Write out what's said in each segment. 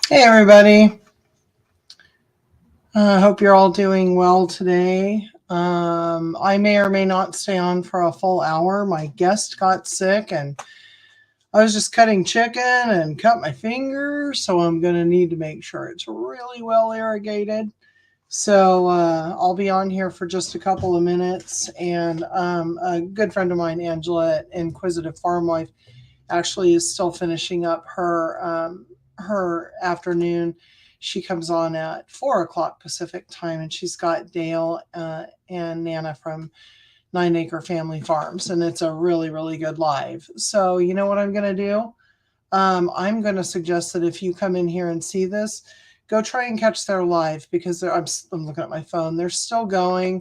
Hey everybody. I hope you're all doing well today. I may or may not stay on for a full hour. My guest got sick and I was just cutting chicken and cut my finger, so I'm going to need to make sure it's really well irrigated. So I'll be on here for just a couple of minutes. And a good friend of mine, Angela at Inquisitive Farm Wife, actually is still finishing up her afternoon. She comes on at 4 o'clock Pacific time, and she's got Dale and Nana from 9 Acre Family Farms, and it's a really good live. So you know what I'm going to do? I'm going to suggest that if you come in here and see this, go try and catch their live because I'm looking at my phone. They're still going,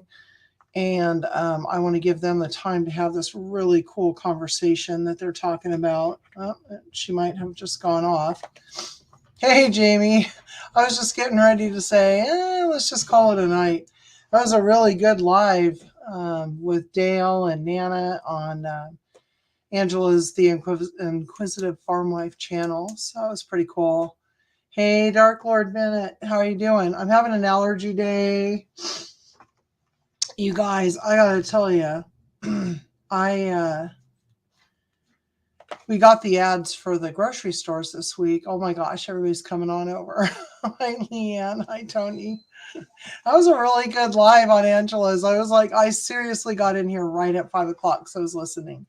and I want to give them the time to have this really cool conversation that they're talking about. Oh, she might have just gone off. Hey, Jamie. I was just getting ready to say, let's just call it a night. That was a really good live with Dale and Nana on Angela's The Inquisitive Farm Life channel. So that was pretty cool. Hey, Dark Lord Bennett, how are you doing? I'm having an allergy day. You guys, I gotta tell you, I we got the ads for the grocery stores this week. Oh my gosh, everybody's coming on over. Hi, Leanne. Hi, Tony. That was a really good live on Angela's. I was like, I seriously got in here right at 5 o'clock, so I was listening.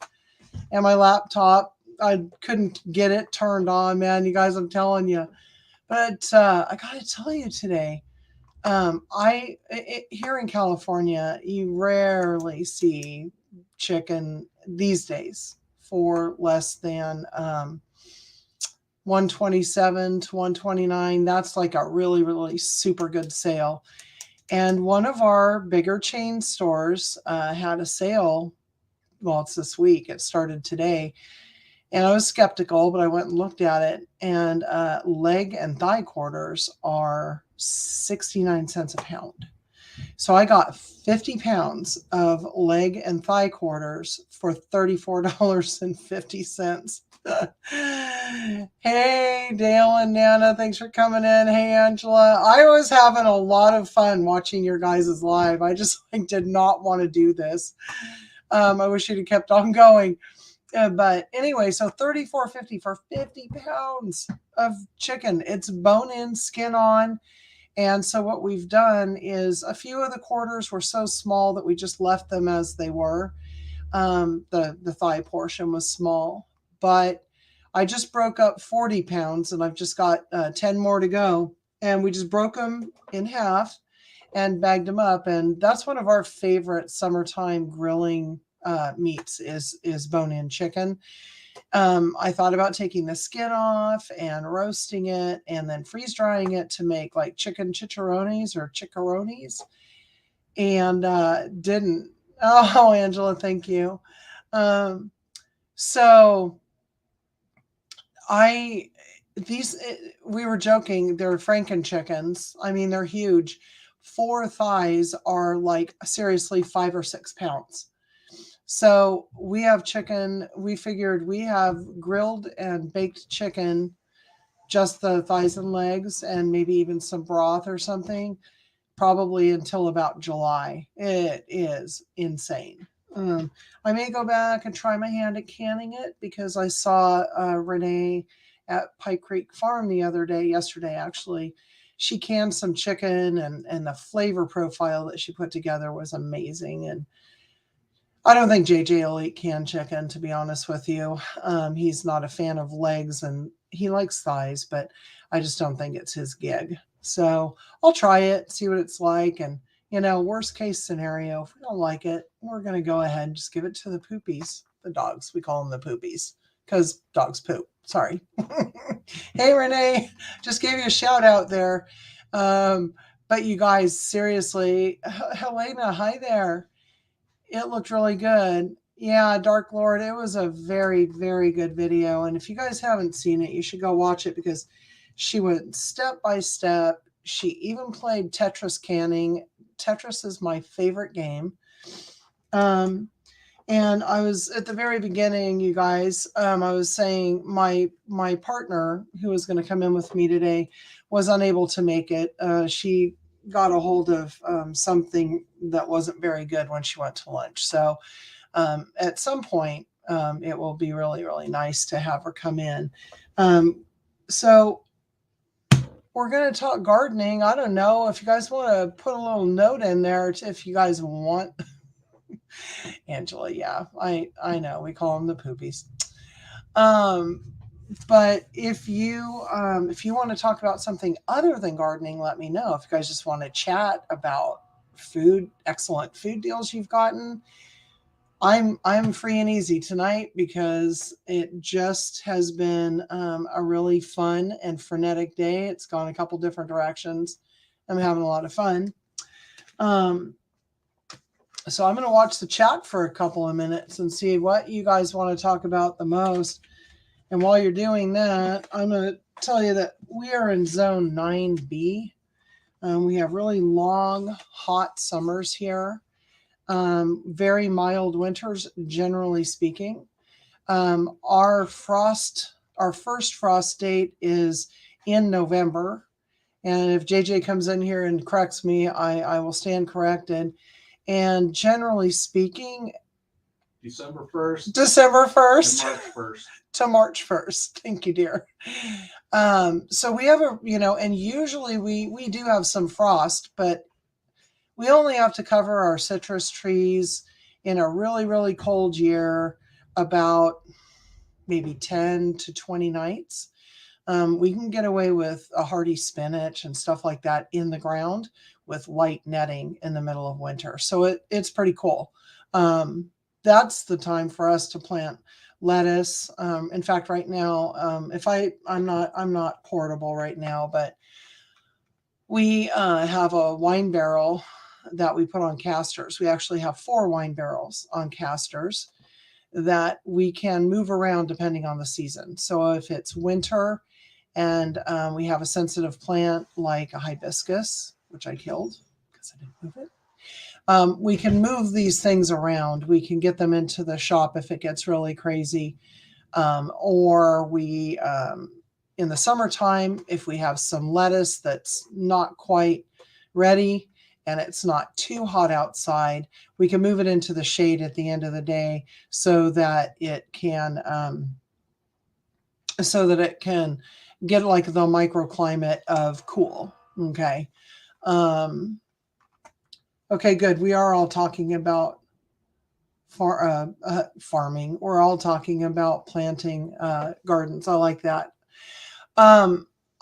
And my laptop, I couldn't get it turned on, man. You guys, I'm telling you. But I got to tell you today, here in California, you rarely see chicken these days for less than 127 to 129. That's like a really super good sale. And one of our bigger chain stores had a sale. Well, it's this week. It started today. And I was skeptical, but I went and looked at it. And leg and thigh quarters are 69 cents a pound. So I got 50 pounds of leg and thigh quarters for $34.50. Hey, Dale and Nana, thanks for coming in. Hey, Angela. I was having a lot of fun watching your guys' live. I just did not want to do this. I wish you'd have kept on going. But anyway, so $34.50 for 50 pounds of chicken. It's bone in, skin on. And so what we've done is a few of the quarters were so small that we just left them as they were. The thigh portion was small, but I just broke up 40 pounds and I've just got 10 more to go. And we just broke them in half and bagged them up. And that's one of our favorite summertime grilling meats is bone-in chicken. I thought about taking the skin off and roasting it and then freeze drying it to make like chicken chicharrones or chicharrones and didn't. Oh, Angela, thank you. Um, so I these we were joking. They're Franken chickens. I mean, they're huge. Four thighs are like seriously 5 or 6 pounds. So we have chicken. We figured we have grilled and baked chicken, just the thighs and legs, and maybe even some broth or something, probably until about July. It is insane. I may go back and try my hand at canning it because I saw Renee at Pike Creek Farm yesterday actually. She canned some chicken and the flavor profile that she put together was amazing. And I don't think JJ will eat canned chicken, to be honest with you. He's not a fan of legs and he likes thighs, but I just don't think it's his gig. So I'll try it, see what it's like. And, worst case scenario, if we don't like it, we're going to go ahead and just give it to the poopies, the dogs. We call them the poopies because dogs poop. Sorry. Hey, Renee, just gave you a shout out there. But you guys, seriously, Helena, hi there. It looked really good. Yeah, Dark Lord, it was a very good video. And if you guys haven't seen it, you should go watch it because she went step by step. She even played Tetris canning. Tetris is my favorite game. Um, And I was at the very beginning, you guys, I was saying my partner who was going to come in with me today was unable to make it. She got a hold of something that wasn't very good when she went to lunch. So at some point, it will be really, really nice to have her come in. So we're going to talk gardening. I don't know if you guys want to put a little note in there if you guys want. Angela, yeah, I know we call them the poopies. But if you want to talk about something other than gardening, let me know. If you guys just want to chat about food, excellent food deals you've gotten, I'm free and easy tonight because it just has been a really fun and frenetic day. It's gone a couple different directions. I'm having a lot of fun. So I'm going to watch the chat for a couple of minutes and see what you guys want to talk about the most. And while you're doing that, I'm going to tell you that we are in zone 9B. We have really long, hot summers here. Very mild winters, generally speaking. Our first frost date is in November. And if JJ comes in here and corrects me, I will stand corrected. And generally speaking, December 1st. December 1st. And March 1st. To March 1st. Thank you, dear. So we have and usually we do have some frost, but we only have to cover our citrus trees in a really, really cold year about maybe 10 to 20 nights. We can get away with a hardy spinach and stuff like that in the ground with light netting in the middle of winter. So it's pretty cool. That's the time for us to plant lettuce. In fact, right now, I'm not portable right now, but we have a wine barrel that we put on casters. We actually have 4 wine barrels on casters that we can move around depending on the season. So if it's winter and we have a sensitive plant like a hibiscus, which I killed because I didn't move it, we can move these things around. We can get them into the shop if it gets really crazy. Or we, in the summertime, if we have some lettuce that's not quite ready and it's not too hot outside, we can move it into the shade at the end of the day so that it can get like the microclimate of cool. Okay. Okay, good. We are all talking about farming. We're all talking about planting gardens. I like that.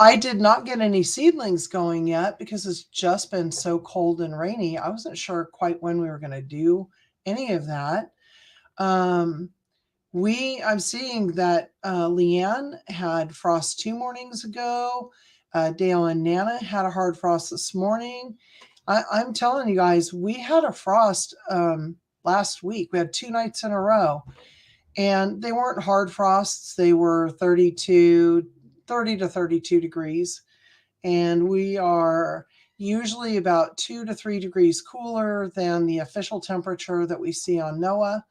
I did not get any seedlings going yet because it's just been so cold and rainy. I wasn't sure quite when we were going to do any of that. I'm seeing that Leanne had frost 2 mornings ago. Dale and Nana had a hard frost this morning. I'm telling you guys, we had a frost last week. We had 2 nights in a row, and they weren't hard frosts. They were 30 to 32 degrees, and we are usually about 2 to 3 degrees cooler than the official temperature that we see on NOAA,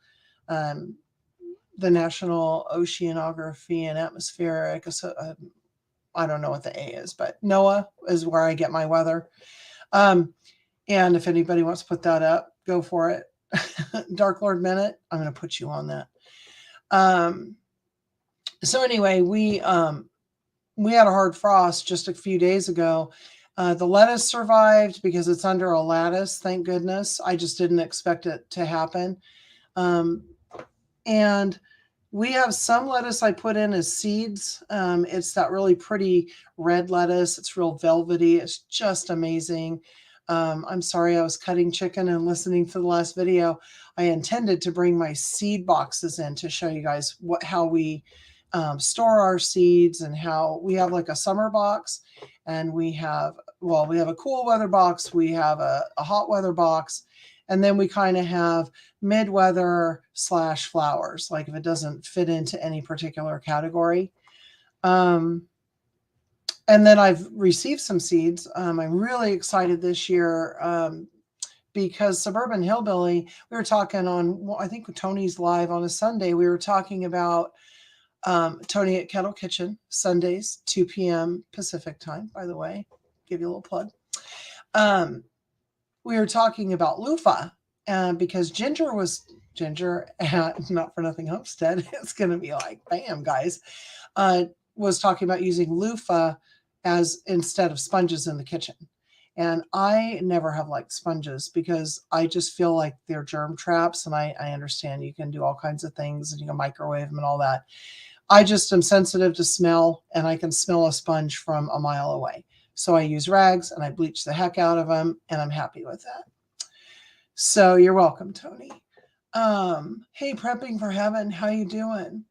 the National Oceanography and Atmospheric. I don't know what the A is, but NOAA is where I get my weather. And if anybody wants to put that up, go for it. Dark Lord Minute, I'm going to put you on that. So anyway, we had a hard frost just a few days ago. The lettuce survived because it's under a lattice, thank goodness. I just didn't expect it to happen. And we have some lettuce I put in as seeds. It's that really pretty red lettuce. It's real velvety. It's just amazing. I'm sorry, I was cutting chicken and listening to the last video. I intended to bring my seed boxes in to show you guys how we store our seeds, and how we have like a summer box, and we have a cool weather box, we have a hot weather box, and then we kind of have mid-weather / flowers, like if it doesn't fit into any particular category. And then I've received some seeds. I'm really excited this year. because Suburban Hillbilly, we were talking on, I think Tony's live on a Sunday. We were talking about Tony at Kettle Kitchen, Sundays, 2 p.m. Pacific time, by the way. Give you a little plug. We were talking about loofah because Ginger, not for nothing Homestead, it's going to be like, bam, guys, was talking about using loofah as instead of sponges in the kitchen. And I never have liked sponges because I just feel like they're germ traps. And I understand you can do all kinds of things and you can microwave them and all that. I just am sensitive to smell, and I can smell a sponge from a mile away. So I use rags and I bleach the heck out of them, and I'm happy with that. So you're welcome, Tony. Hey, Prepping for Heaven, how you doing?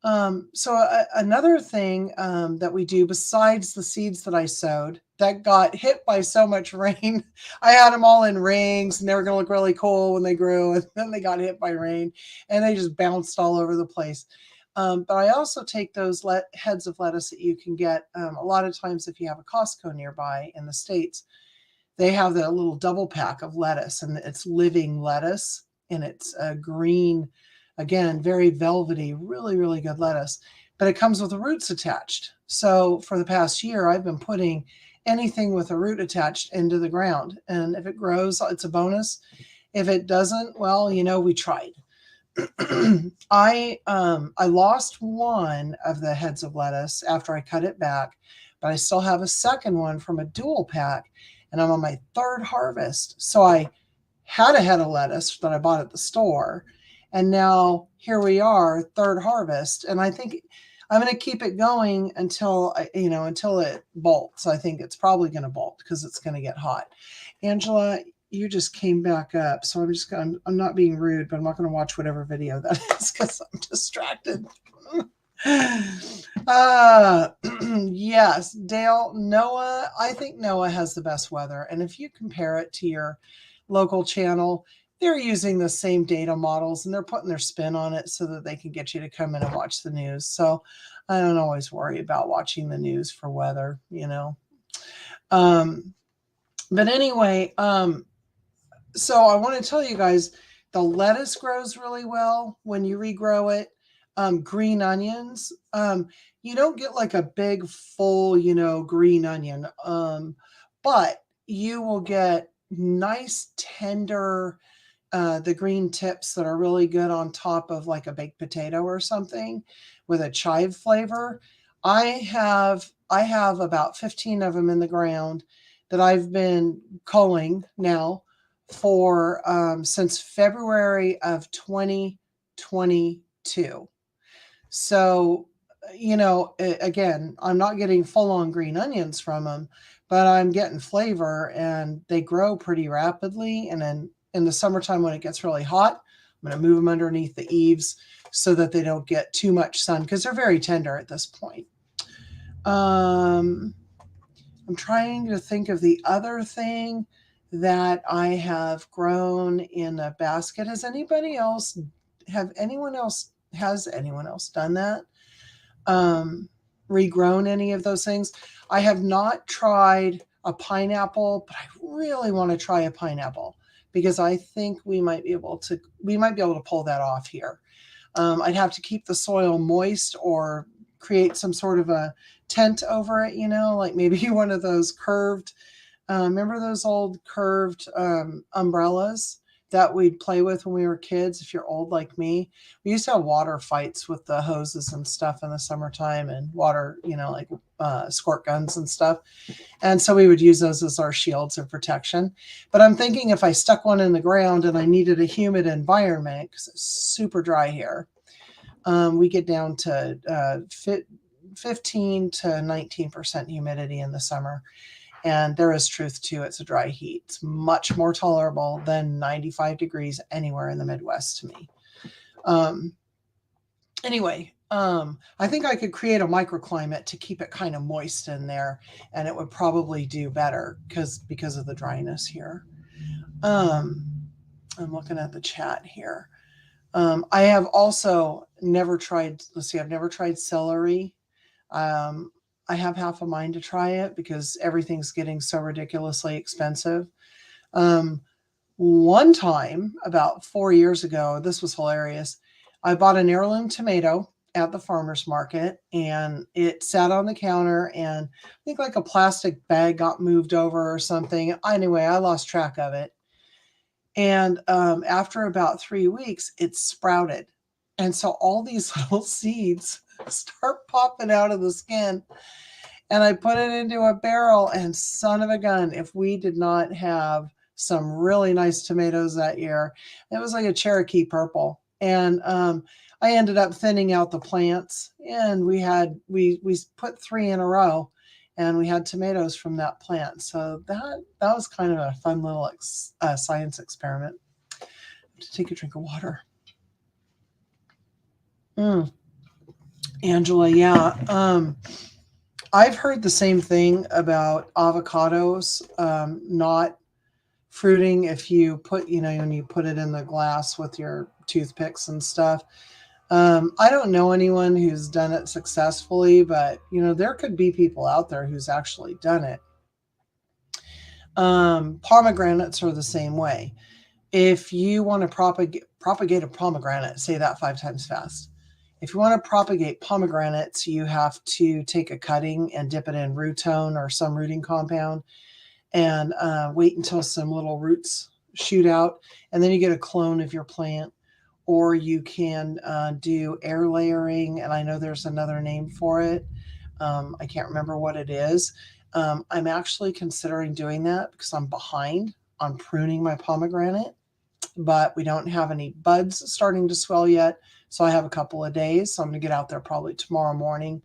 Another thing that we do besides the seeds that I sowed that got hit by so much rain, I had them all in rings and they were going to look really cool when they grew, and then they got hit by rain and they just bounced all over the place. But I also take those heads of lettuce that you can get a lot of times if you have a Costco nearby in the States. They have the little double pack of lettuce, and it's living lettuce, and it's a green, again, very velvety, really, really good lettuce. But it comes with the roots attached. So for the past year, I've been putting anything with a root attached into the ground. And if it grows, it's a bonus. If it doesn't, well, we tried. I lost one of the heads of lettuce after I cut it back, but I still have a second one from a dual pack, and I'm on my third harvest. So I had a head of lettuce that I bought at the store, and now here we are, third harvest, and I think I'm going to keep it going until it bolts. I think it's probably going to bolt because it's going to get hot. Angela, you just came back up, so I'm not being rude, but I'm not going to watch whatever video that is because I'm distracted. Yes, Dale, Noah, I think Noah has the best weather, and if you compare it to your local channel, they're using the same data models and they're putting their spin on it so that they can get you to come in and watch the news. So I don't always worry about watching the news for weather, but anyway, so I want to tell you guys, the lettuce grows really well when you regrow it. Green onions, you don't get like a big full, green onion, but you will get nice tender, the green tips that are really good on top of like a baked potato or something with a chive flavor. I have about 15 of them in the ground that I've been culling now for since February of 2022. So, again, I'm not getting full-on green onions from them, but I'm getting flavor, and they grow pretty rapidly. And then in the summertime when it gets really hot, I'm going to move them underneath the eaves so that they don't get too much sun because they're very tender at this point. I'm trying to think of the other thing that I have grown in a basket. Has anyone else done that? Regrown any of those things? I have not tried a pineapple, but I really want to try a pineapple because I think we might be able to pull that off here. I'd have to keep the soil moist or create some sort of a tent over it, like maybe one of those curved, remember those old curved umbrellas that we'd play with when we were kids? If you're old like me, we used to have water fights with the hoses and stuff in the summertime, and water, like squirt guns and stuff. And so we would use those as our shields of protection. But I'm thinking if I stuck one in the ground and I needed a humid environment, because it's super dry here, we get down to 15 to 19% humidity in the summer. And there is truth to it's a dry heat. It's much more tolerable than 95 degrees anywhere in the Midwest to me. Anyway, I think I could create a microclimate to keep it kind of moist in there, and it would probably do better because of the dryness here. I'm looking at the chat here. I have also never tried, I've never tried celery. I have half a mind to try it because everything's getting so ridiculously expensive. One time, about 4 years ago, this was hilarious. I bought an heirloom tomato at the farmer's market, and it sat on the counter, and I think like a plastic bag got moved over or something. Anyway, I lost track of it. And after about 3 weeks, it sprouted. And so all these little seeds start popping out of the skin. And I put it into a barrel, and son of a gun, if we did not have some really nice tomatoes that year, it was like a Cherokee purple. And I ended up thinning out the plants, and we put 3 in a row, and we had tomatoes from that plant. So that was kind of a fun little science experiment. To take a drink of water. Angela, yeah. I've heard the same thing about avocados not fruiting if you put, when you put it in the glass with your toothpicks and stuff. I don't know anyone who's done it successfully, but there could be people out there who's actually done it. Pomegranates are the same way. If you want to propagate a pomegranate, say that 5 times fast. If you want to propagate pomegranates, you have to take a cutting and dip it in Rootone or some rooting compound, and wait until some little roots shoot out, and then you get a clone of your plant. Or you can do air layering, and I know there's another name for it. I can't remember what it is. I'm actually considering doing that because I'm behind on pruning my pomegranate, but we don't have any buds starting to swell yet. So I have a couple of days. So I'm going to get out there probably tomorrow morning,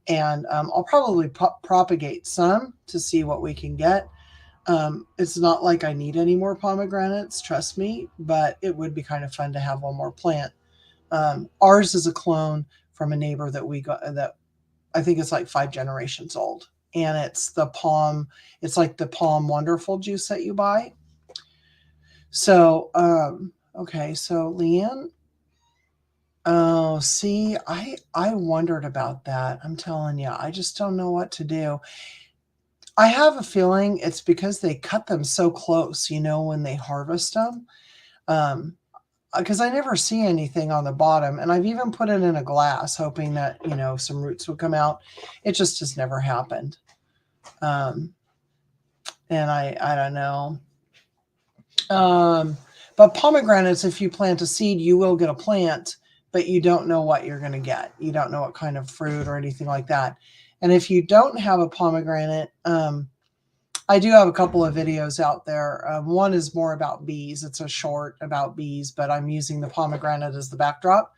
and I'll probably propagate some to see what we can get. It's not like I need any more pomegranates, trust me, but it would be kind of fun to have one more plant. Ours is a clone from a neighbor that we got, that I think it's like 5 generations old. And it's like the Palm Wonderful juice that you buy. So, okay, so Leanne, oh, see, I wondered about that. I'm telling you, I just don't know what to do. I have a feeling it's because they cut them so close, when they harvest them. Because I never see anything on the bottom, and I've even put it in a glass hoping that, some roots would come out. It just has never happened. And I don't know. But pomegranates, if you plant a seed, you will get a plant, but you don't know what you're going to get. You don't know what kind of fruit or anything like that. And if you don't have a pomegranate, I do have a couple of videos out there. One is more about bees. It's a short about bees, but I'm using the pomegranate as the backdrop.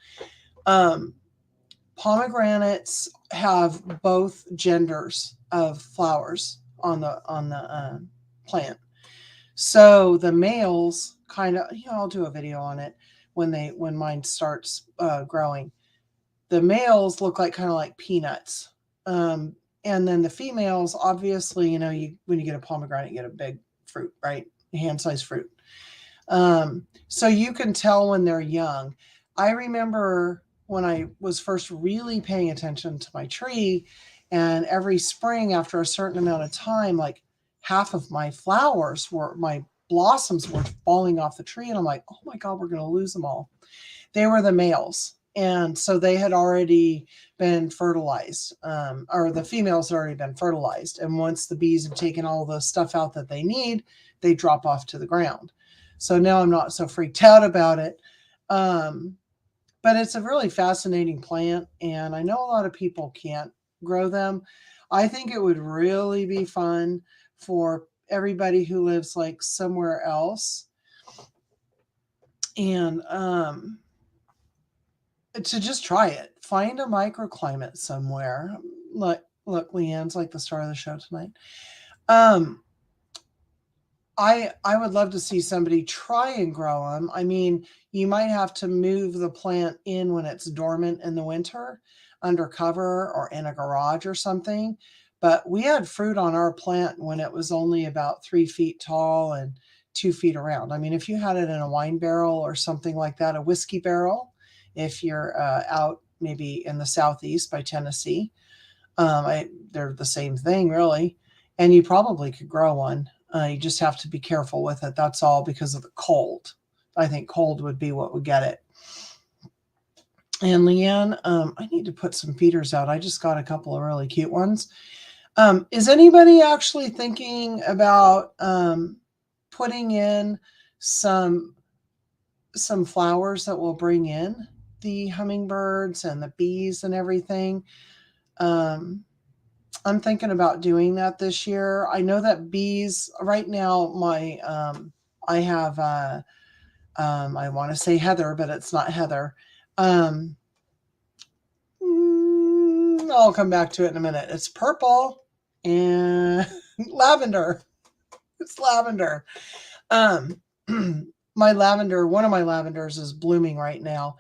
Pomegranates have both genders of flowers on the plant. So the males kind of, I'll do a video on it when mine starts growing. The males look like kind of like peanuts. And then the females, obviously, when you get a pomegranate, you get a big fruit, right? Hand-sized fruit. So you can tell when they're young. I remember when I was first really paying attention to my tree, and every spring after a certain amount of time, like half of my blossoms were falling off the tree. And I'm like, oh my God, we're going to lose them all. They were the males. And so they had already been fertilized, or the females had already been fertilized. And once the bees have taken all the stuff out that they need, they drop off to the ground. So now I'm not so freaked out about it. But it's a really fascinating plant. And I know a lot of people can't grow them. I think it would really be fun for everybody who lives like somewhere else. And to just try it. Find a microclimate somewhere. Look, Leanne's like the star of the show tonight. I would love to see somebody try and grow them. I mean, you might have to move the plant in when it's dormant in the winter, under cover or in a garage or something. But we had fruit on our plant when it was only about 3 feet tall and 2 feet around. I mean, if you had it in a wine barrel or something like that, a whiskey barrel, if you're out maybe in the southeast by Tennessee, they're the same thing really, and you probably could grow one. You just have to be careful with it. That's all, because of the cold. I think cold would be what would get it. And Leanne, I need to put some feeders out. I just got a couple of really cute ones. Is anybody actually thinking about putting in some flowers that will bring in the hummingbirds and the bees and everything? I'm thinking about doing that this year. I know that bees right now, I have I want to say heather, but it's not heather. I'll come back to it in a minute. It's purple and lavender. It's lavender. My lavender, one of my lavenders is blooming right now,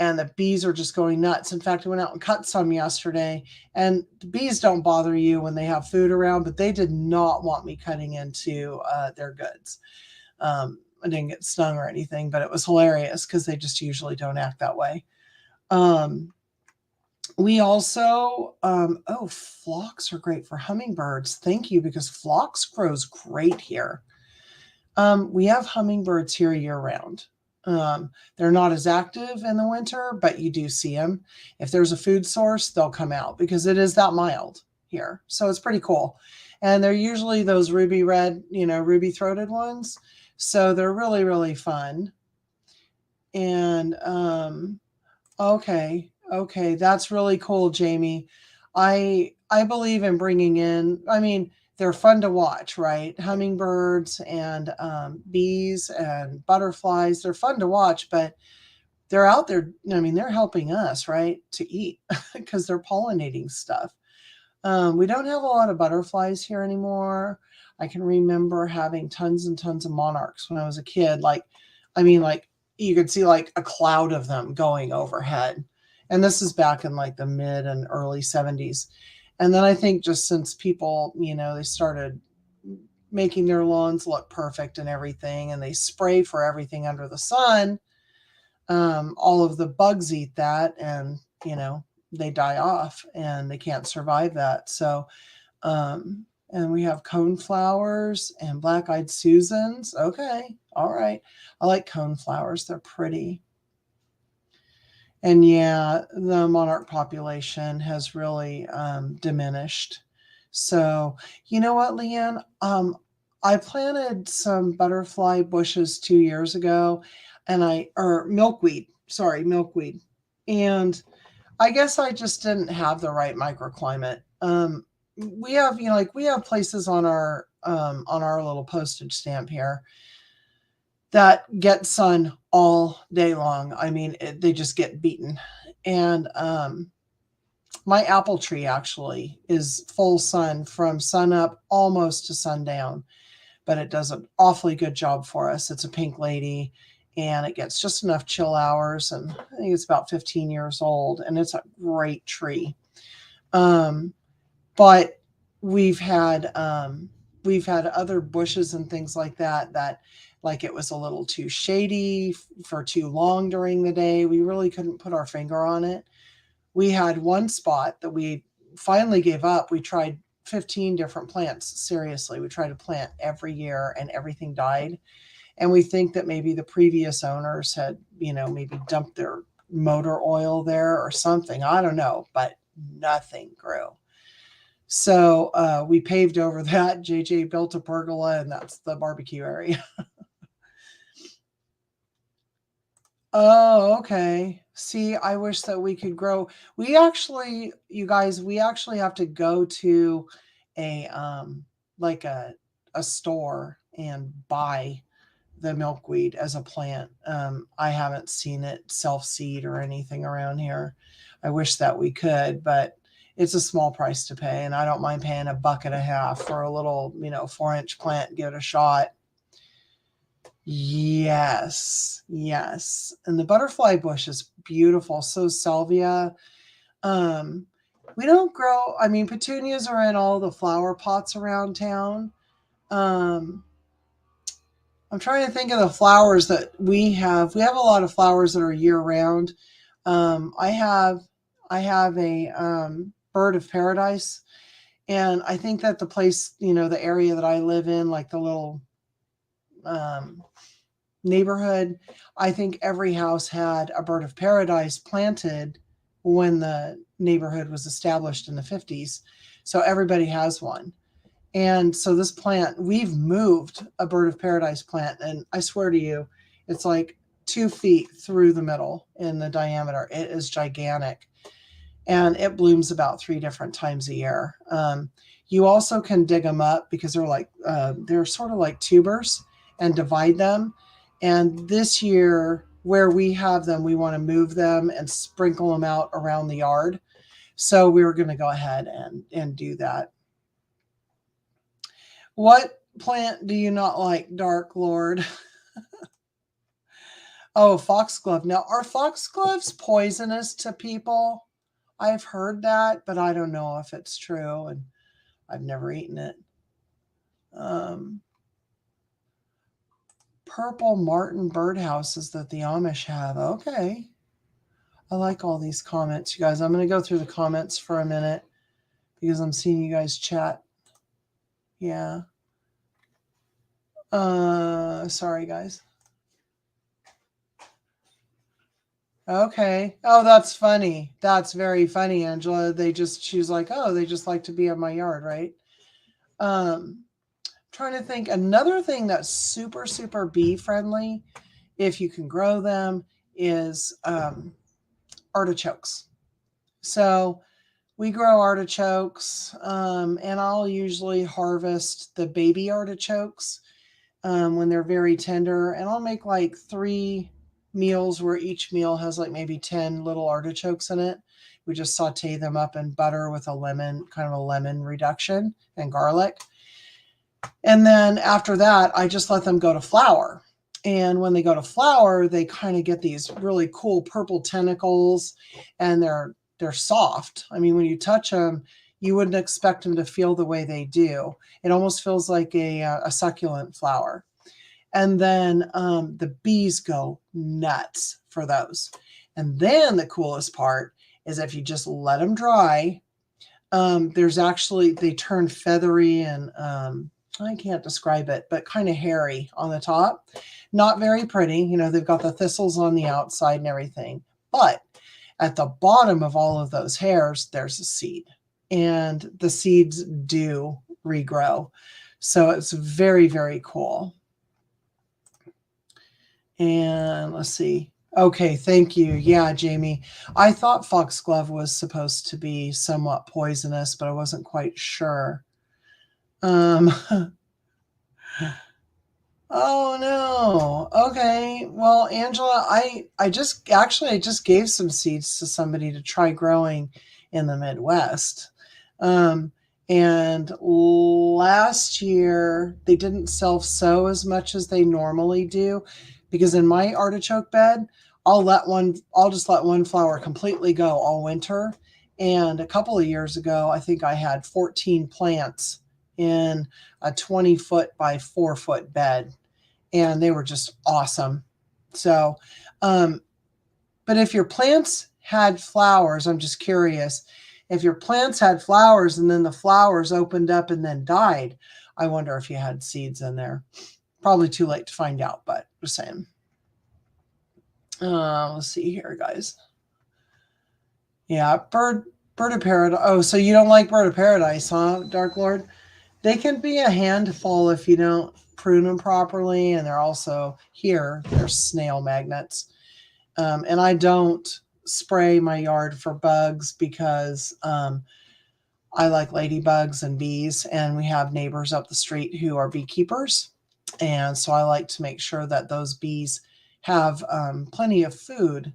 and the bees are just going nuts. In fact, I went out and cut some yesterday, and the bees don't bother you when they have food around, but they did not want me cutting into their goods. I didn't get stung or anything, but it was hilarious because they just usually don't act that way. We also, phlox are great for hummingbirds. Thank you, because phlox grows great here. We have hummingbirds here year round. They're not as active in the winter, but you do see them. If there's a food source, they'll come out because it is that mild here. So it's pretty cool. And they're usually those ruby red, ruby throated ones. So they're really, really fun. And, okay, that's really cool, Jamie. I believe in bringing in, they're fun to watch, right? Hummingbirds and bees and butterflies, they're fun to watch, but they're out there, they're helping us, right, to eat because they're pollinating stuff. We don't have a lot of butterflies here anymore. I can remember having tons and tons of monarchs when I was a kid. You could see like a cloud of them going overhead. And this is back in like the mid and early 70s. And then I think just since people, they started making their lawns look perfect and everything, and they spray for everything under the sun, all of the bugs eat that, and, they die off and they can't survive that. So, and we have coneflowers and black-eyed Susans. Okay. All right. I like coneflowers. They're pretty. And yeah, the monarch population has really diminished. So, you know what, Leanne? I planted some butterfly bushes 2 years ago, or milkweed. Milkweed. And I guess I just didn't have the right microclimate. We have, we have places on our little postage stamp here that get sun all day long. They just get beaten. And my apple tree actually is full sun from sun up almost to sundown, but it does an awfully good job for us. It's a pink lady, and it gets just enough chill hours. And I think it's about 15 years old, and it's a great tree. But we've had other bushes and things like that, like it was a little too shady for too long during the day. We really couldn't put our finger on it. We had one spot that we finally gave up. We tried 15 different plants. Seriously, we tried to plant every year and everything died. And we think that maybe the previous owners had, maybe dumped their motor oil there or something. I don't know, but nothing grew. So we paved over that. JJ built a pergola, and that's the barbecue area. Oh, okay. See, I wish that we could grow. We actually, you guys, we actually have to go to a a store and buy the milkweed as a plant. I haven't seen it self-seed or anything around here. I wish that we could, but it's a small price to pay, and I don't mind paying $1.50 for a little, 4-inch plant. Give it a shot. Yes. And the butterfly bush is beautiful. So salvia. We don't grow, petunias are in all the flower pots around town. I'm trying to think of the flowers that we have. We have a lot of flowers that are year round. I have a bird of paradise, And I think that the place, the area that I live in, like the little neighborhood, I think every house had a bird of paradise planted when the neighborhood was established in the 50s. So everybody has one. And so this plant, we've moved a bird of paradise plant, and I swear to you, it's like 2 feet through the middle in the diameter. It is gigantic. And it blooms about 3 different times a year. You also can dig them up because they're sort of like tubers, and divide them. And this year, where we have them, we want to move them and sprinkle them out around the yard. So we were going to go ahead and do that. What plant do you not like, Dark Lord? Oh, foxglove. Now, are foxgloves poisonous to people? I've heard that, but I don't know if it's true, and I've never eaten it. Purple martin birdhouses that the Amish have. Okay. I like all these comments, you guys. I'm going to go through the comments for a minute because I'm seeing you guys chat. Yeah. Sorry, guys. Okay. Oh, that's funny. That's very funny, Angela. She's like, oh, they just like to be in my yard, right? Trying to think. Another thing that's super, super bee friendly, if you can grow them, is artichokes. So we grow artichokes, and I'll usually harvest the baby artichokes when they're very tender, and I'll make like 3 meals where each meal has like maybe 10 little artichokes in it. We just saute them up in butter with a lemon, kind of a lemon reduction, and garlic. And then after that, I just let them go to flower. And when they go to flower, they kind of get these really cool purple tentacles, and they're soft. I mean, when you touch them, you wouldn't expect them to feel the way they do. It almost feels like a succulent flower. And then the bees go nuts for those. And then the coolest part is if you just let them dry, they turn feathery and I can't describe it, but kind of hairy on the top. Not very pretty. They've got the thistles on the outside and everything. But at the bottom of all of those hairs, there's a seed. And the seeds do regrow. So it's very, very cool. And let's see. Okay, thank you. Yeah, Jamie. I thought foxglove was supposed to be somewhat poisonous, but I wasn't quite sure. Oh no. Okay. Well, Angela, I just gave some seeds to somebody to try growing in the Midwest. And last year they didn't self-sow as much as they normally do, because in my artichoke bed, I'll just let one flower completely go all winter. And a couple of years ago, I think I had 14 plants in a 20-foot by 4-foot bed, and they were just awesome. So, but if your plants had flowers, I'm just curious, if your plants had flowers and then the flowers opened up and then died, I wonder if you had seeds in there. Probably too late to find out, but just saying. Let's see here, guys. Yeah, bird of paradise. Oh, so you don't like bird of paradise, huh, Dark Lord? They can be a handful if you don't prune them properly, and they're snail magnets. And I don't spray my yard for bugs because I like ladybugs and bees, and we have neighbors up the street who are beekeepers. And so I like to make sure that those bees have plenty of food.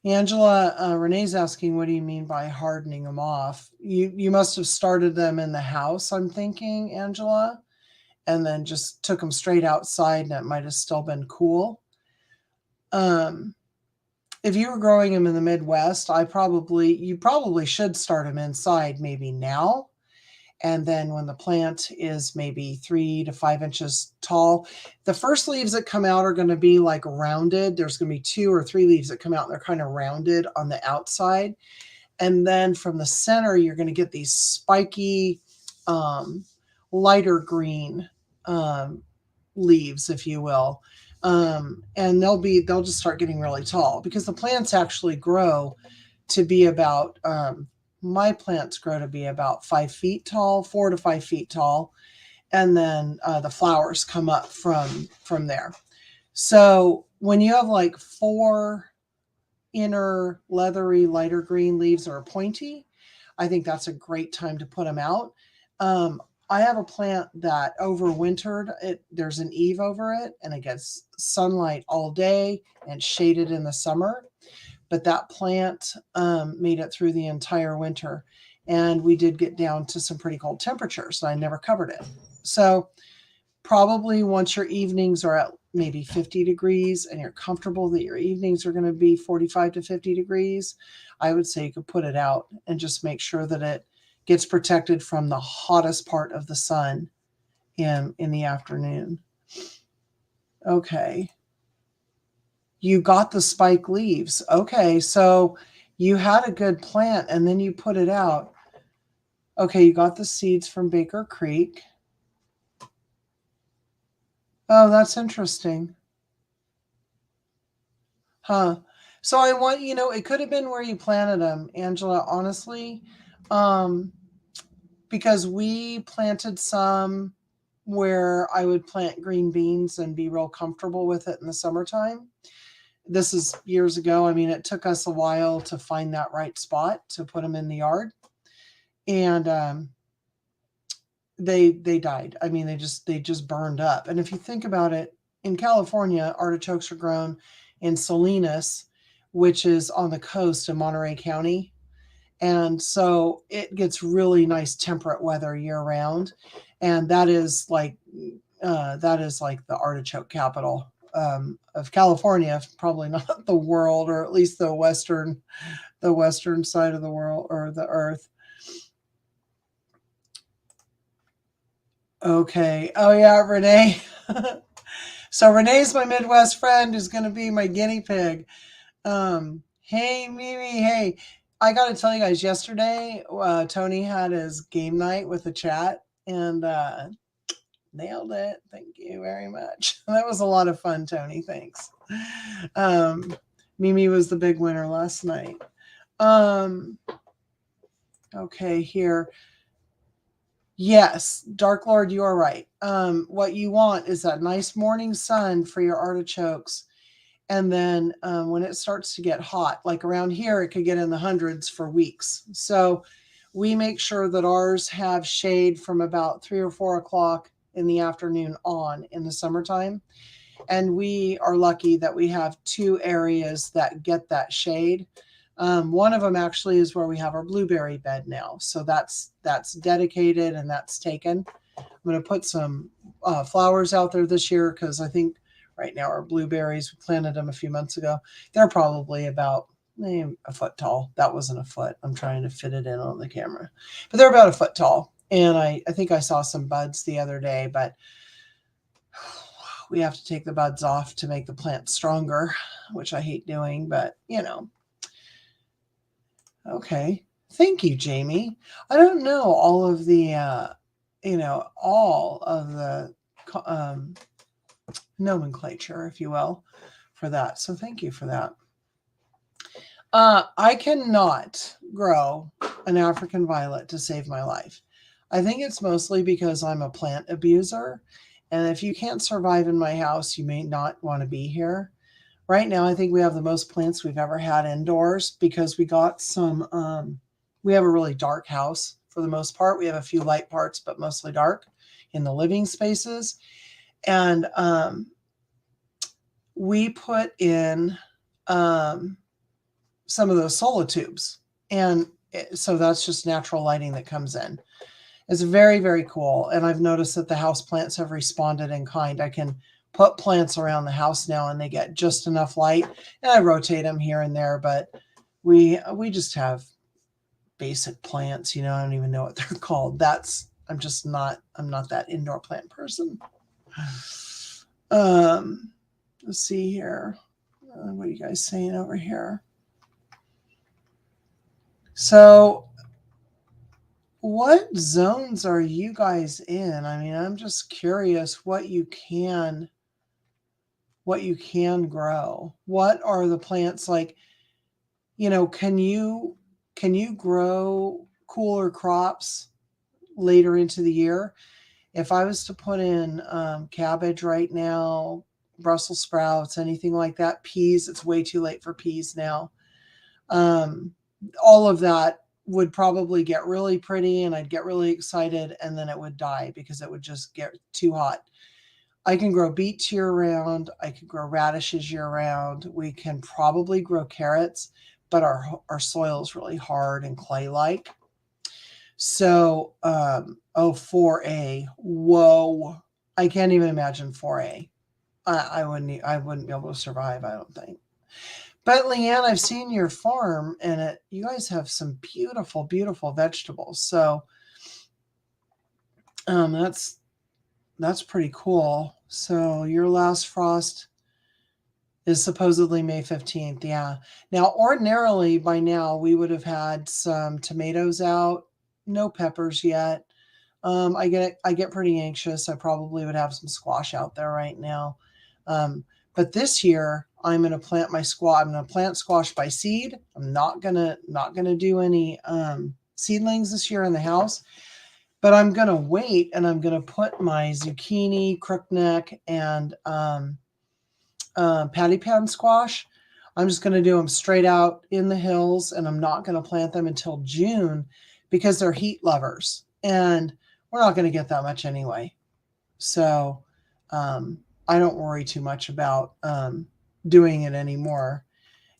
Angela, Renee's asking, what do you mean by hardening them off? You must have started them in the house, I'm thinking, Angela, and then just took them straight outside, and it might have still been cool. If you were growing them in the Midwest, you probably should start them inside maybe now. And then when the plant is maybe 3 to 5 inches tall, the first leaves that come out are going to be like rounded. There's going to be 2 or 3 leaves that come out and they're kind of rounded on the outside. And then from the center, you're going to get these spiky, lighter green leaves, if you will. And they'll just start getting really tall because the plants actually grow to be about, my plants grow to be about 5 feet tall, 4 to 5 feet tall. And then the flowers come up from there. So when you have like 4 inner leathery lighter green leaves that are pointy, I think that's a great time to put them out. I have a plant that overwintered. There's an eave over it, and it gets sunlight all day and shaded in the summer. But that plant made it through the entire winter, and we did get down to some pretty cold temperatures, and I never covered it. So probably once your evenings are at maybe 50 degrees and you're comfortable that your evenings are going to be 45 to 50 degrees, I would say you could put it out and just make sure that it gets protected from the hottest part of the sun in the afternoon. Okay. You got the spike leaves. Okay, so you had a good plant and then you put it out. Okay, you got the seeds from Baker Creek. Oh, that's interesting. Huh. So I want, it could have been where you planted them, Angela, honestly. Um, because we planted some where I would plant green beans and be real comfortable with it in the summertime. This is years ago. I mean, it took us a while to find that right spot to put them in the yard. And they died. I mean, they just burned up. And if you think about it, in California, artichokes are grown in Salinas, which is on the coast in Monterey County. And so it gets really nice temperate weather year round. And that is like the artichoke capital of California, probably not the world, or at least the western side of the world or the earth. Okay. Oh yeah, Renee. So Renee's my Midwest friend who's going to be my guinea pig. Hey, Mimi. Hey, I got to tell you guys, yesterday, Tony had his game night with the chat and nailed it. Thank you very much. That was a lot of fun, Tony. Thanks. Mimi was the big winner last night. Okay, here. Yes, Dark Lord, you are right. What you want is that nice morning sun for your artichokes. And then when it starts to get hot, like around here, it could get in the hundreds for weeks. So we make sure that ours have shade from about 3 or 4 o'clock in the afternoon on in the summertime. And we are lucky that we have 2 areas that get that shade. One of them actually is where we have our blueberry bed now. So that's dedicated and that's taken. I'm going to put some flowers out there this year because I think right now our blueberries, we planted them a few months ago. They're probably about a foot tall. That wasn't a foot. I'm trying to fit it in on the camera. But they're about a foot tall. And I think I saw some buds the other day, but we have to take the buds off to make the plant stronger, which I hate doing, but Okay. Thank you, Jamie. I don't know all of the, nomenclature, if you will, for that. So thank you for that. I cannot grow an African violet to save my life. I think it's mostly because I'm a plant abuser. And if you can't survive in my house, you may not want to be here. Right now, I think we have the most plants we've ever had indoors because we got some, we have a really dark house for the most part. We have a few light parts, but mostly dark in the living spaces. And we put in some of those solar tubes. And so that's just natural lighting that comes in. It's very, very cool. And I've noticed that the house plants have responded in kind. I can put plants around the house now and they get just enough light. And I rotate them here and there, but we just have basic plants, I don't even know what they're called. I'm not that indoor plant person. Let's see here. What are you guys saying over here? So what zones are you guys in? I mean, I'm just curious what you can grow. What are the plants like? Can you grow cooler crops later into the year? If I was to put in cabbage right now, Brussels sprouts, anything like that, peas, it's way too late for peas now. Um, all of that would probably get really pretty and I'd get really excited and then it would die because it would just get too hot. I can grow beets year round. I can grow radishes year round. We can probably grow carrots, but our soil is really hard and clay-like. So, 4A. Whoa. I can't even imagine 4A. I wouldn't be able to survive, I don't think. But Leanne, I've seen your farm and you guys have some beautiful, beautiful vegetables. So, that's pretty cool. So your last frost is supposedly May 15th. Yeah. Now, ordinarily by now we would have had some tomatoes out, no peppers yet. I get pretty anxious. I probably would have some squash out there right now. But this year I'm going to plant my squash. I'm going to plant squash by seed. I'm not going to do any seedlings this year in the house. But I'm going to wait and I'm going to put my zucchini, crookneck, and patty pan squash. I'm just going to do them straight out in the hills and I'm not going to plant them until June because they're heat lovers. And we're not going to get that much anyway. So I don't worry too much about doing it anymore.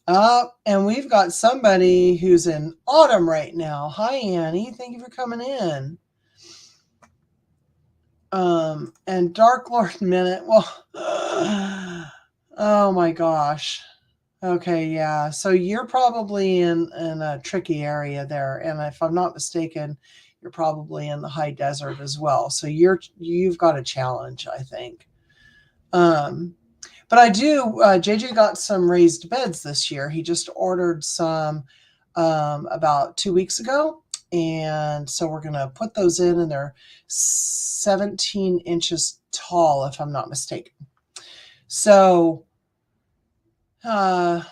And we've got somebody who's in autumn right now. Hi, Annie. Thank you for coming in. And Dark Lord Minute. Well, oh my gosh. Okay, yeah. So you're probably in a tricky area there, and if I'm not mistaken, you're probably in the high desert as well. So you've got a challenge, I think. But I do. JJ got some raised beds this year. He just ordered some about 2 weeks ago, and so we're gonna put those in, and they're 17 inches tall, if I'm not mistaken. So. I'm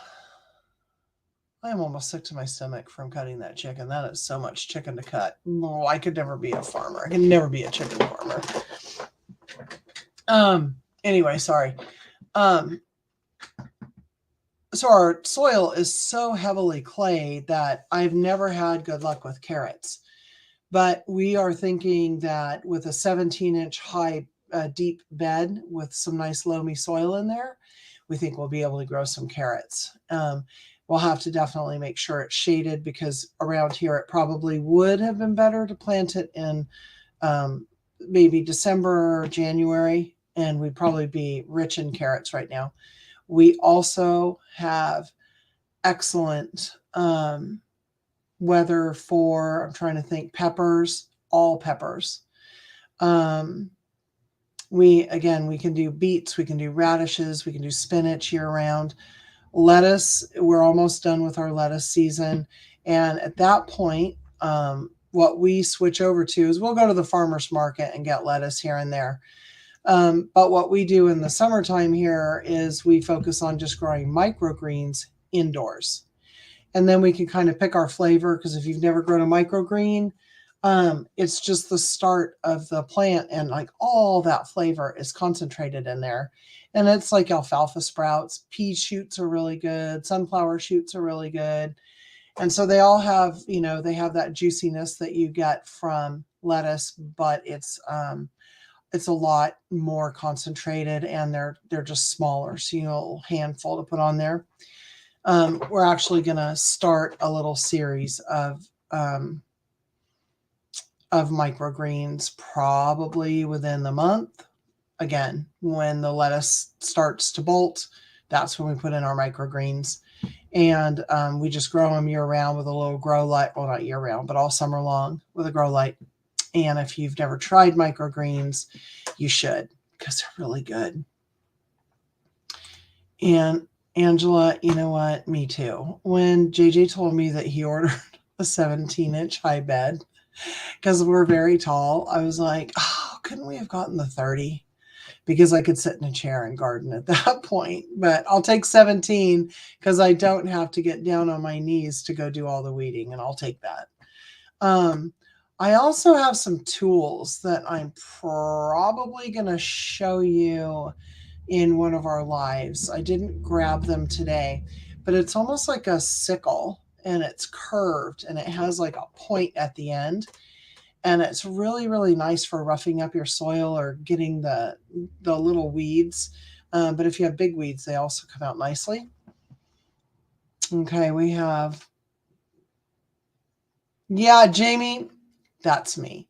almost sick to my stomach from cutting that chicken. That is so much chicken to cut. Oh, I could never be a farmer. I could never be a chicken farmer. Anyway, sorry. So our soil is so heavily clay that I've never had good luck with carrots. But we are thinking that with a 17-inch high deep bed with some nice loamy soil in there, we think we'll be able to grow some carrots. We'll have to definitely make sure it's shaded because around here it probably would have been better to plant it in maybe December or January, and we'd probably be rich in carrots right now. We also have excellent weather for, I'm trying to think, peppers, all peppers. We can do beets, we can do radishes, we can do spinach year round. Lettuce, we're almost done with our lettuce season. And at that point, what we switch over to is we'll go to the farmer's market and get lettuce here and there. But what we do in the summertime here is we focus on just growing microgreens indoors. And then we can kind of pick our flavor, because if you've never grown a microgreen, it's just the start of the plant and like all that flavor is concentrated in there. And it's like alfalfa sprouts, pea shoots are really good, sunflower shoots are really good. And so they all have, they have that juiciness that you get from lettuce, but it's a lot more concentrated and they're just smaller. So a handful to put on there. We're actually going to start a little series of microgreens probably within the month. Again, when the lettuce starts to bolt, that's when we put in our microgreens. And we just grow them year round with a little grow light. Well, not year round, but all summer long with a grow light. And if you've never tried microgreens, you should, because they're really good. And Angela, you know what? Me too. When JJ told me that he ordered a 17-inch high bed because we're very tall. I was like, oh, couldn't we have gotten the 30? Because I could sit in a chair and garden at that point. But I'll take 17 because I don't have to get down on my knees to go do all the weeding, and I'll take that. I also have some tools that I'm probably going to show you in one of our lives. I didn't grab them today, but it's almost like a sickle, and it's curved, and it has like a point at the end. And it's really, really nice for roughing up your soil or getting the little weeds. But if you have big weeds, they also come out nicely. Okay, we have, yeah, Jamie, that's me.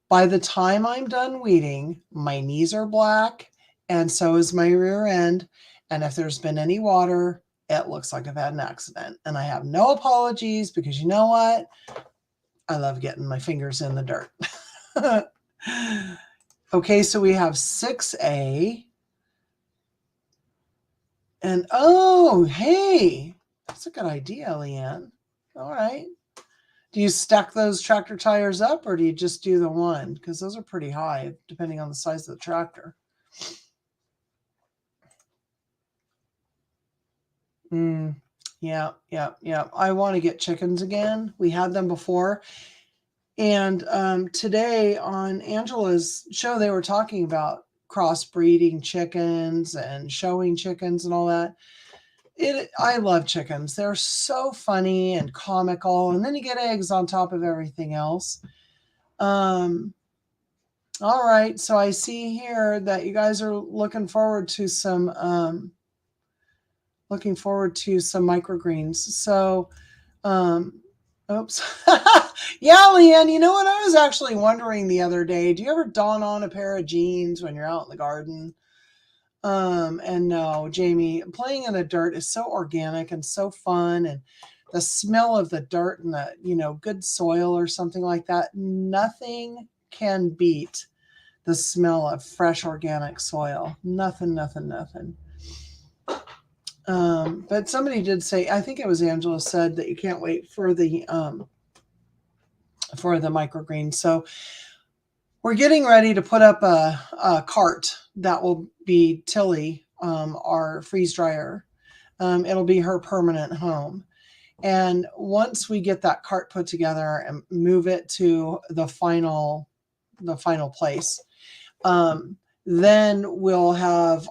By the time I'm done weeding, my knees are black, and so is my rear end. And if there's been any water, it looks like I've had an accident. And I have no apologies because you know what? I love getting my fingers in the dirt. Okay, so we have 6A. And oh, hey, that's a good idea, Leanne. All right. Do you stack those tractor tires up, or do you just do the one? Because those are pretty high, depending on the size of the tractor. Yeah. I want to get chickens again. We had them before. And today on Angela's show, they were talking about crossbreeding chickens and showing chickens and all that. I love chickens. They're so funny and comical. And then you get eggs on top of everything else. All right. So I see here that you guys are looking forward to some microgreens. So, oops. Yeah, Leanne, you know what I was actually wondering the other day? Do you ever don on a pair of jeans when you're out in the garden? And no, Jamie, playing in the dirt is so organic and so fun, and the smell of the dirt and the, good soil or something like that, nothing can beat the smell of fresh organic soil. Nothing. But somebody did say, I think it was Angela said that you can't wait for the microgreens. So we're getting ready to put up a cart that will be Tilly, our freeze dryer. It'll be her permanent home. And once we get that cart put together and move it to the final place, then we'll have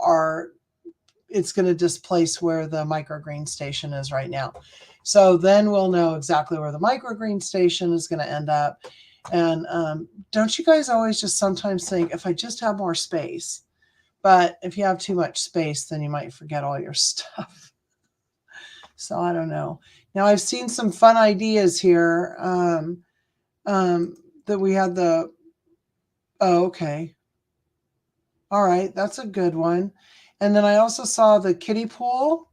it's going to displace where the microgreen station is right now. So then we'll know exactly where the microgreen station is going to end up. And don't you guys always just sometimes think, if I just have more space? But if you have too much space, then you might forget all your stuff. So I don't know. Now I've seen some fun ideas here that we had oh, okay. All right, that's a good one. And then I also saw the kiddie pool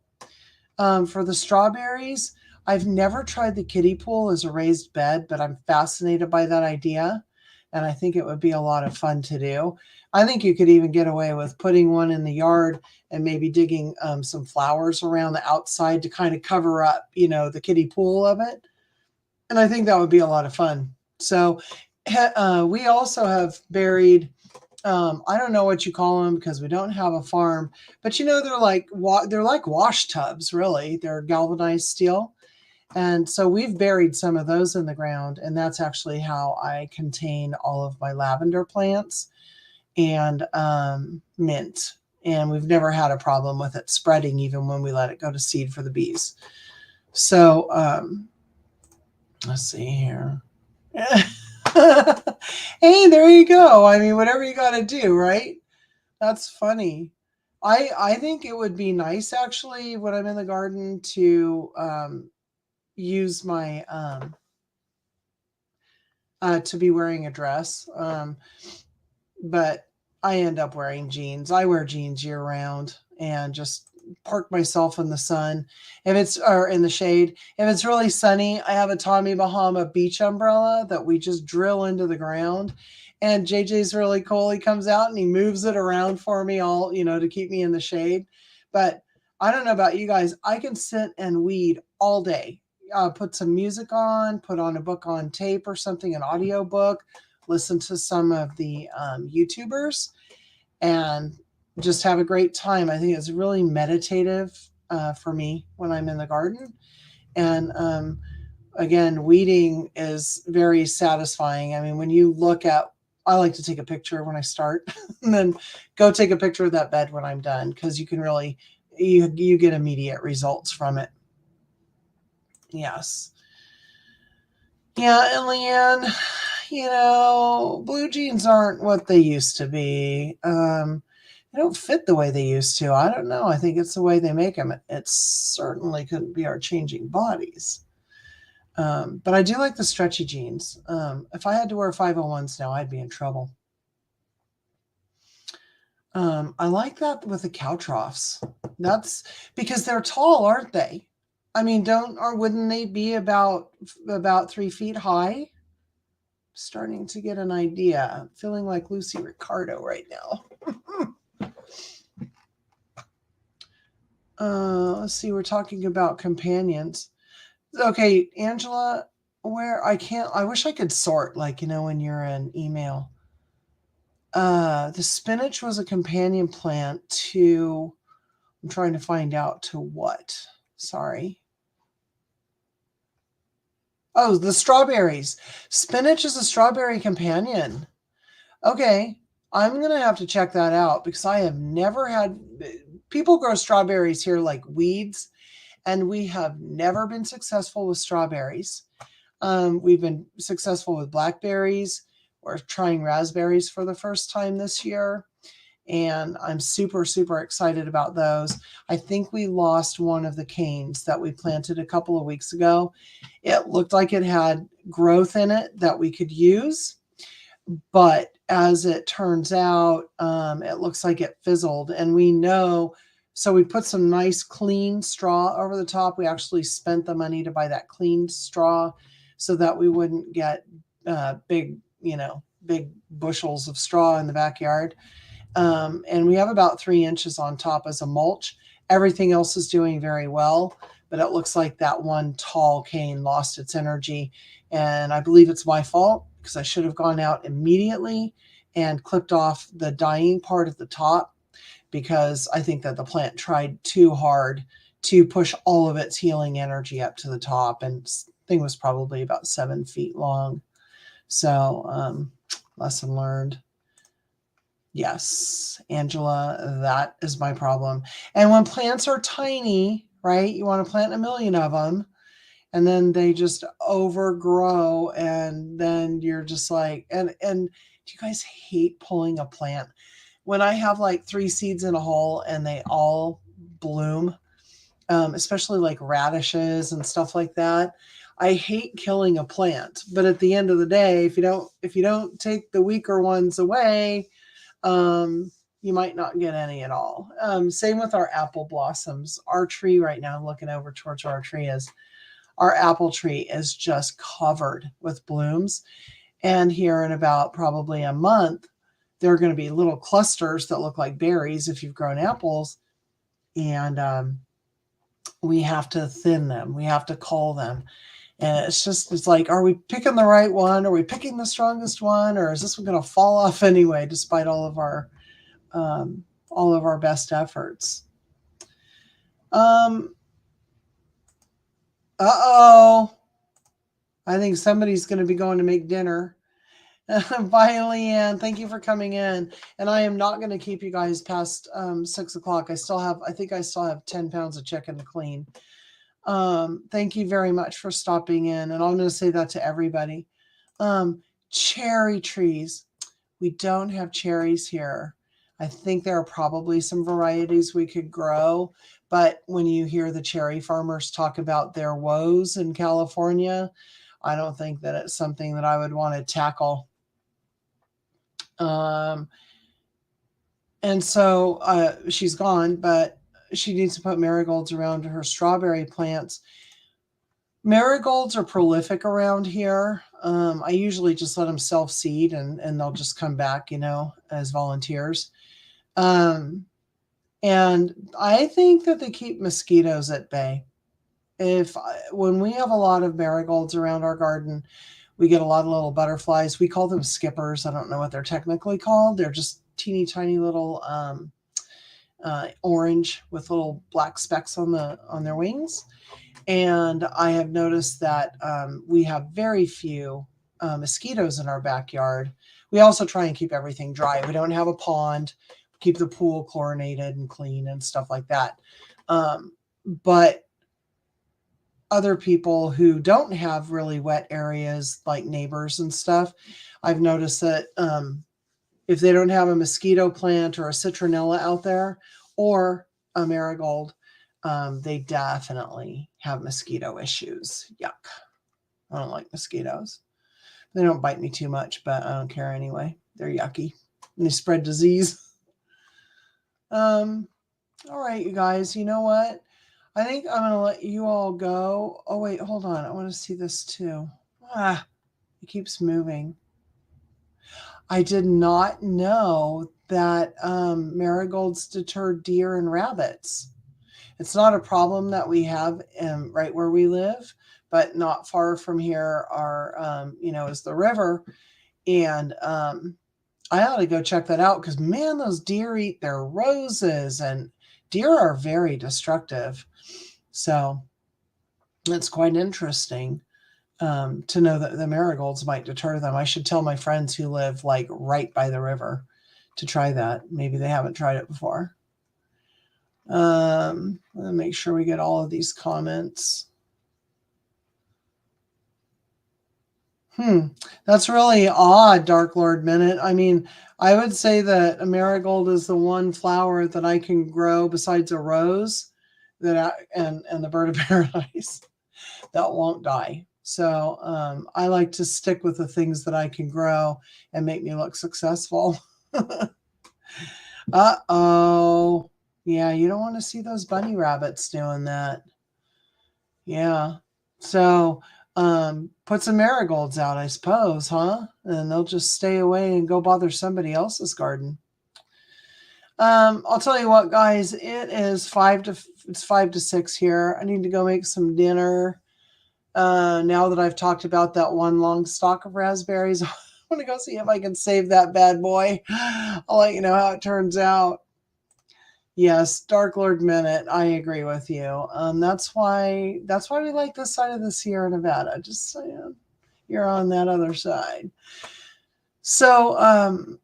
for the strawberries. I've never tried the kiddie pool as a raised bed, but I'm fascinated by that idea. And I think it would be a lot of fun to do. I think you could even get away with putting one in the yard and maybe digging some flowers around the outside to kind of cover up, the kiddie pool of it. And I think that would be a lot of fun. So we also have buried, I don't know what you call them because we don't have a farm, but they're like wash tubs, really. They're galvanized steel. And so we've buried some of those in the ground, and that's actually how I contain all of my lavender plants and mint. And we've never had a problem with it spreading, even when we let it go to seed for the bees. So let's see here. Hey, there you go. I mean, whatever you got to do, right? That's funny. I think it would be nice, actually, when I'm in the garden to use my to be wearing a dress, but I end up wearing jeans. I wear jeans year round and just park myself in the sun or in the shade. If it's really sunny, I have a Tommy Bahama beach umbrella that we just drill into the ground. And JJ's really cool. He comes out and he moves it around for me all, to keep me in the shade. But I don't know about you guys. I can sit and weed all day. put some music on, put on a book on tape or something, an audio book, listen to some of the YouTubers, and just have a great time. I think it's really meditative for me when I'm in the garden. And again, weeding is very satisfying. I mean, when you look at, I like to take a picture when I start and then go take a picture of that bed when I'm done, because you can really, you get immediate results from it. Yes. Yeah, and Leanne, blue jeans aren't what they used to be. They don't fit the way they used to. I don't know. I think it's the way they make them. It certainly couldn't be our changing bodies. But I do like the stretchy jeans. If I had to wear 501s now, I'd be in trouble. I like that with the cow troughs. That's because they're tall, aren't they? I mean, wouldn't they be about 3 feet high? Starting to get an idea. I'm feeling like Lucy Ricardo right now. Let's see. We're talking about companions. Okay, Angela, I wish I could sort, like, when you're in email. The spinach was a companion plant to, I'm trying to find out to what. Sorry. Oh, the strawberries. Spinach is a strawberry companion. Okay, I'm going to have to check that out, because I have never had, people grow strawberries here like weeds, and we have never been successful with strawberries. We've been successful with blackberries. We're trying raspberries for the first time this year, and I'm super, super excited about those. I think we lost one of the canes that we planted a couple of weeks ago. It looked like it had growth in it that we could use, but as it turns out, it looks like it fizzled, and we know. So we put some nice clean straw over the top. We actually spent the money to buy that clean straw so that we wouldn't get big bushels of straw in the backyard. And we have about 3 inches on top as a mulch. Everything else is doing very well, but it looks like that one tall cane lost its energy. And I believe it's my fault, because I should have gone out immediately and clipped off the dying part at the top, because I think that the plant tried too hard to push all of its healing energy up to the top, and the thing was probably about 7 feet long. So lesson learned. Yes, Angela, that is my problem. And when plants are tiny, right, you want to plant 1 million of them, and then they just overgrow, and then you're just like, and do you guys hate pulling a plant? When I have like 3 seeds in a hole and they all bloom, especially like radishes and stuff like that, I hate killing a plant. But at the end of the day, if you don't take the weaker ones away, you might not get any at all. Same with our apple blossoms. Our tree right now, looking over towards where our apple tree is just covered with blooms. And here in about probably a month, there are going to be little clusters that look like berries if you've grown apples. And we have to thin them. We have to cull them. And it's like, are we picking the right one? Are we picking the strongest one? Or is this one going to fall off anyway, despite all of our best efforts? Uh-oh. I think somebody's going to be going to make dinner. Bye, Leanne. Thank you for coming in. And I am not going to keep you guys past 6 o'clock. I think I still have 10 pounds of chicken to clean. Thank you very much for stopping in. And I'm going to say that to everybody. Cherry trees. We don't have cherries here. I think there are probably some varieties we could grow. But when you hear the cherry farmers talk about their woes in California, I don't think that it's something that I would want to tackle. And so she's gone, but she needs to put marigolds around her strawberry plants. Marigolds are prolific around here. I usually just let them self-seed, and they'll just come back, as volunteers. And I think that they keep mosquitoes at bay. when we have a lot of marigolds around our garden, we get a lot of little butterflies. We call them skippers. I don't know what they're technically called. They're just teeny tiny little orange with little black specks on their wings. And I have noticed that we have very few mosquitoes in our backyard. We also try and keep everything dry. We don't have a pond, keep the pool chlorinated and clean and stuff like that. But other people who don't have really wet areas, like neighbors and stuff, I've noticed that if they don't have a mosquito plant or a citronella out there or a marigold, they definitely have mosquito issues. Yuck. I don't like mosquitoes. They don't bite me too much, but I don't care anyway. They're yucky and they spread disease. All right, you guys, you know what? I think I'm going to let you all go. Oh, wait, hold on. I want to see this too. It keeps moving. I did not know that marigolds deter deer and rabbits. It's not a problem that we have right where we live, but not far from here is the river. And I ought to go check that out because, man, those deer eat their roses, and deer are very destructive. So it's quite interesting to know that the marigolds might deter them. I should tell my friends who live like right by the river to try that. Maybe they haven't tried it before. Let me make sure we get all of these comments. That's really odd, Dark Lord Minute. I mean, I would say that a marigold is the one flower that I can grow besides a rose and the bird of paradise that won't die. So I like to stick with the things that I can grow and make me look successful. Uh-oh. Yeah, you don't want to see those bunny rabbits doing that. Yeah. So put some marigolds out, I suppose, huh? And they'll just stay away and go bother somebody else's garden. I'll tell you what, guys, it's 5 to 6 here. I need to go make some dinner. Now that I've talked about that one long stalk of raspberries, I want to go see if I can save that bad boy. I'll let you know how it turns out. Yes, Dark Lord Minute, I agree with you. That's why we like this side of the Sierra Nevada. Just saying, you're on that other side. So,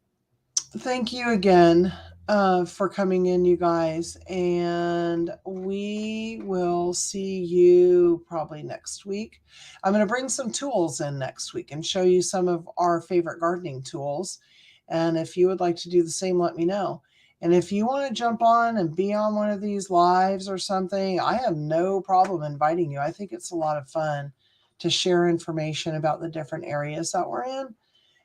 thank you again for coming in, you guys, and we will see you probably next week. I'm going to bring some tools in next week and show you some of our favorite gardening tools. And if you would like to do the same, let me know. And if you want to jump on and be on one of these lives or something, I have no problem inviting you. I think it's a lot of fun to share information about the different areas that we're in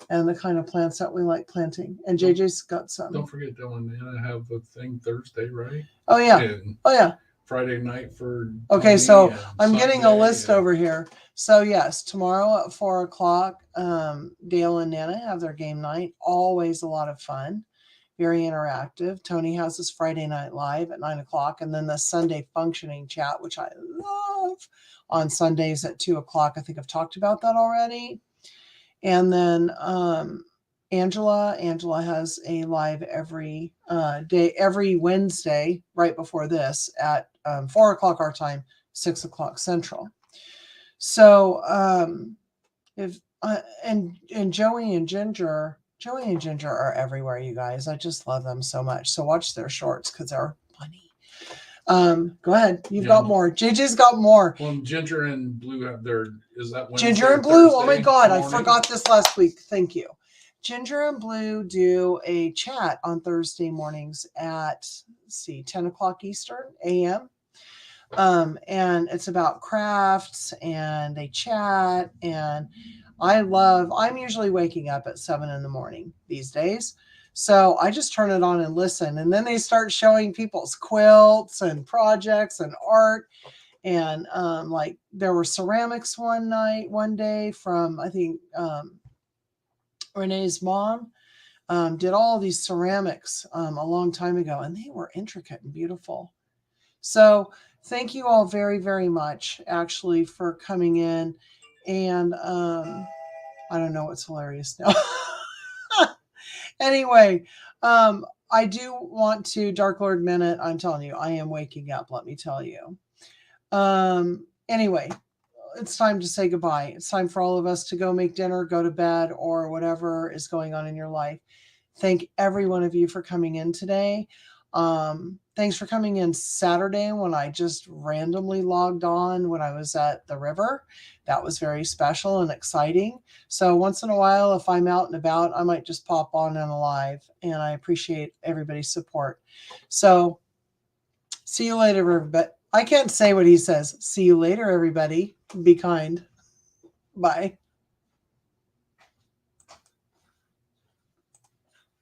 and the kind of plants that we like planting. And JJ's got some. Don't forget, Dylan, I have the thing Thursday, right? Oh, yeah. And oh, yeah. Friday night for Okay, Tony, so I'm Sunday, getting a list over here. So, yes, tomorrow at 4 o'clock, Dale and Nana have their game night. Always a lot of fun. Very interactive. Tony has his Friday night live at 9 o'clock, and then the Sunday functioning chat, which I love, on Sundays at 2 o'clock. I think I've talked about that already. And then Angela has a live every day, every Wednesday, right before this at 4 o'clock our time, 6 o'clock Central. So and Joey and Ginger are everywhere, you guys. I just love them so much. So watch their shorts because they're funny. Go ahead. You've got more. JJ's got more. Well, Ginger and Blue have is that Wednesday? Ginger and Blue. Thursday Oh my God. morning? I forgot this last week. Thank you. Ginger and Blue do a chat on Thursday mornings at 10 o'clock Eastern AM. And it's about crafts and they chat, and I'm usually waking up at 7 in the morning these days. So I just turn it on and listen. And then they start showing people's quilts and projects and art. And like there were ceramics one day from, I think, Renee's mom did all these ceramics a long time ago, and they were intricate and beautiful. So thank you all very, very much, actually, for coming in. And I don't know what's hilarious now. Anyway, I do want to, Dark Lord Minute, I'm telling you, I am waking up, let me tell you. Anyway, it's time to say goodbye. It's time for all of us to go make dinner, go to bed, or whatever is going on in your life. Thank every one of you for coming in today. Thanks for coming in Saturday when I just randomly logged on when I was at the river. That was very special and exciting. So once in a while, if I'm out and about, I might just pop on and live, and I appreciate everybody's support. So see you later, everybody. I can't say what he says. See you later, everybody. Be kind. Bye.